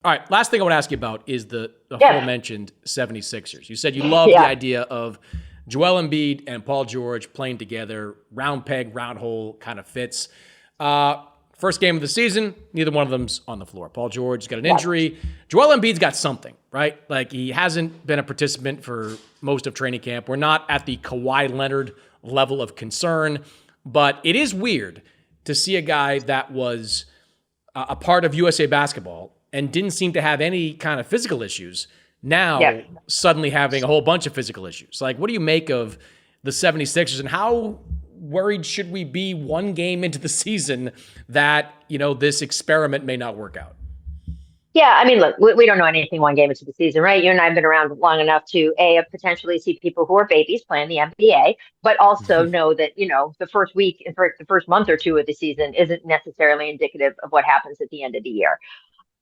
All right, last thing I want to ask you about is the aforementioned 76ers. You said you love the idea of Joel Embiid and Paul George playing together, round peg, round hole kind of fits. First game of the season, neither one of them's on the floor. Paul George's got an injury. Joel Embiid's got something, right? Like, he hasn't been a participant for most of training camp. We're not at the Kawhi Leonard level of concern, but it is weird to see a guy that was a part of USA Basketball and didn't seem to have any kind of physical issues, now suddenly having a whole bunch of physical issues. Like, what do you make of the 76ers, and how worried should we be one game into the season that, this experiment may not work out? Yeah, I mean, look, we don't know anything one game into the season, right? You and I have been around long enough to potentially see people who are babies playing the NBA, but also know that, the first week, in fact, the first month or two of the season isn't necessarily indicative of what happens at the end of the year.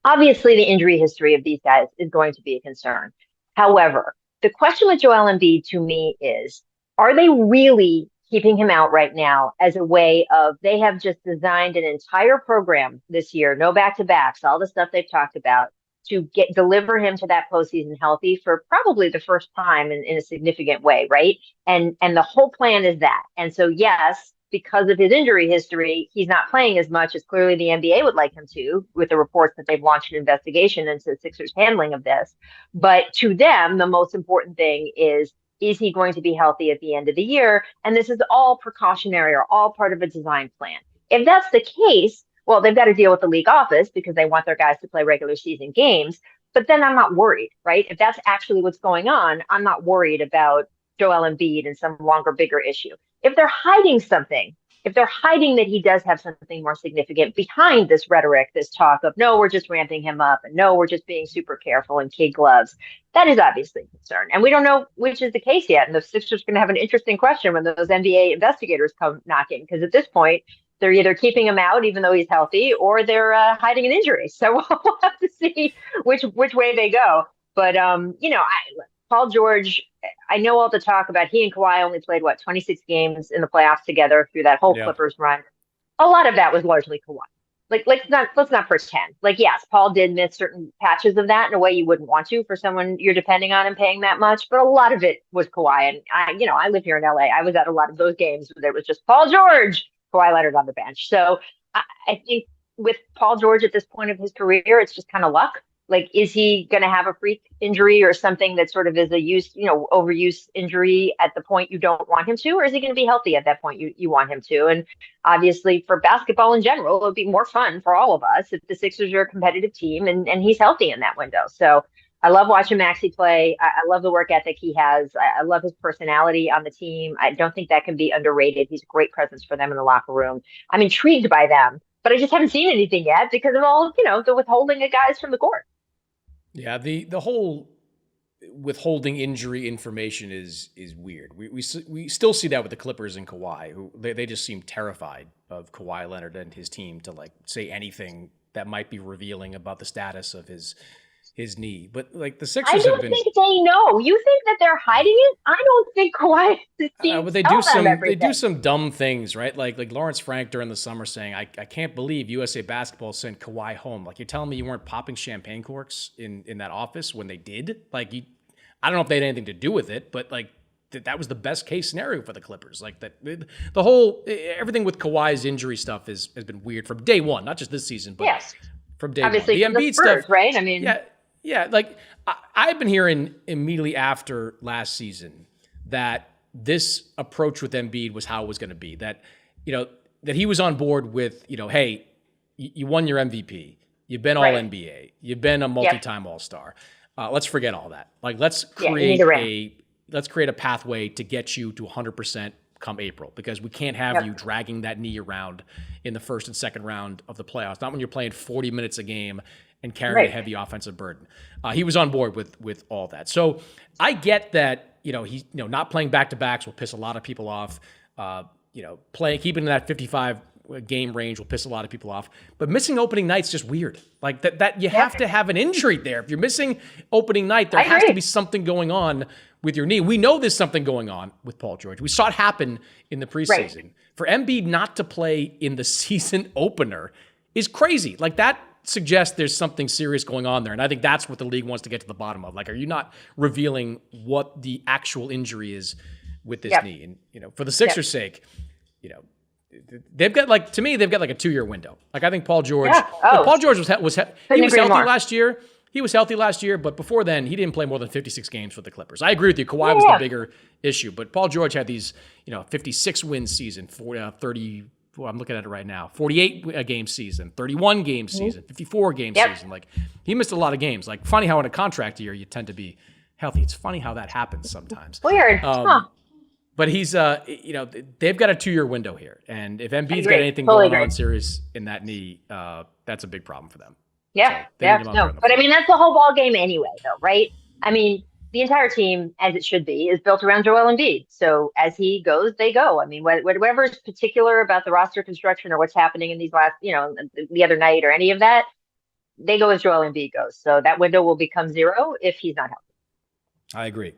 Obviously, the injury history of these guys is going to be a concern. However, the question with Joel Embiid to me is, are they really keeping him out right now as a way of, they have just designed an entire program this year, no back-to-backs, all the stuff they've talked about, to deliver him to that postseason healthy for probably the first time in a significant way, right? And the whole plan is that. And so, yes, because of his injury history, he's not playing as much as clearly the NBA would like him to, with the reports that they've launched an investigation into the Sixers' handling of this. But to them, the most important thing is he going to be healthy at the end of the year? And this is all precautionary, or all part of a design plan. If that's the case, well, they've got to deal with the league office because they want their guys to play regular season games. But then I'm not worried, right? If that's actually what's going on, I'm not worried about Joel Embiid and some longer, bigger issue. If they're hiding something, if they're hiding that he does have something more significant behind this rhetoric, this talk of, no, we're just ramping him up, and no, we're just being super careful and kid gloves, that is obviously a concern. And we don't know which is the case yet. And the Sixers are going to have an interesting question when those NBA investigators come knocking, because at this point, they're either keeping him out even though he's healthy, or they're hiding an injury. So we'll have to see which way they go. But, Paul George, I know all the talk about he and Kawhi only played, 26 games in the playoffs together through that whole Clippers run. A lot of that was largely Kawhi. Like, let's not pretend. Like, yes, Paul did miss certain patches of that in a way you wouldn't want to for someone you're depending on and paying that much. But a lot of it was Kawhi. And I live here in LA. I was at a lot of those games where there was just Paul George, Kawhi Leonard on the bench. So I think with Paul George at this point of his career, it's just kind of luck. Like, is he going to have a freak injury or something that sort of is a overuse injury at the point you don't want him to? Or is he going to be healthy at that point you want him to? And obviously for basketball in general, it would be more fun for all of us if the Sixers are a competitive team and he's healthy in that window. So I love watching Maxey play. I love the work ethic he has. I love his personality on the team. I don't think that can be underrated. He's a great presence for them in the locker room. I'm intrigued by them, but I just haven't seen anything yet because of all, the withholding of guys from the court. Yeah, the whole withholding injury information is weird. We still see that with the Clippers and Kawhi, who they just seem terrified of Kawhi Leonard and his team to say anything that might be revealing about the status of his knee. But the Sixers have been. I don't think they know. You think that they're hiding it? I don't think Kawhi. But they do some dumb things, right? Like Lawrence Frank during the summer saying, "I can't believe USA Basketball sent Kawhi home." Like, you're telling me you weren't popping champagne corks in that office when they did? I don't know if they had anything to do with it, but that was the best case scenario for the Clippers. The whole everything with Kawhi's injury stuff has been weird from day one, not just this season, but from day obviously one. The Embiid Spurs, stuff, right? I mean, yeah. I've been hearing immediately after last season that this approach with Embiid was how it was going to be. That that he was on board with hey, you won your MVP, you've been All NBA, you've been a multi-time All-Star. Let's forget all that. Let's create a pathway to get you to 100% come April, because we can't have you dragging that knee around in the first and second round of the playoffs. Not when you're playing 40 minutes a game and carrying a heavy offensive burden. He was on board with all that. So I get that, he's not playing back-to-backs will piss a lot of people off. Keeping in that 55 game range will piss a lot of people off. But missing opening night's just weird. That you have to have an injury there. If you're missing opening night, there has to be something going on with your knee. We know there's something going on with Paul George. We saw it happen in the preseason. For Embiid not to play in the season opener is crazy. That suggest there's something serious going on there. And I think that's what the league wants to get to the bottom of. Like, are you not revealing what the actual injury is with this knee? And, you know, for the Sixers' sake, you know, they've got like, to me, they've got like a 2-year window. Like, I think Paul George, Paul George was healthy last year. He was healthy last year, but before then, he didn't play more than 56 games for the Clippers. I agree with you. Kawhi was the bigger issue, but Paul George had these, you know, 56 win season, 30. Well, I'm looking at it right now. 48 game season, 31 game season, 54 game season. Like, he missed a lot of games. Like, funny how in a contract year you tend to be healthy. It's funny how that happens sometimes. Weird. But he's, you know, they've got a 2-year window here, and if Embiid's got anything going on serious in that knee, that's a big problem for them. Yeah, no. But I mean, that's the whole ball game anyway, though, right? I mean, the entire team, as it should be, is built around Joel Embiid. So as he goes, they go. I mean, whatever's particular about the roster construction or what's happening in these last, you know, the other night or any of that, they go as Joel Embiid goes. So that window will become zero if he's not healthy. I agree.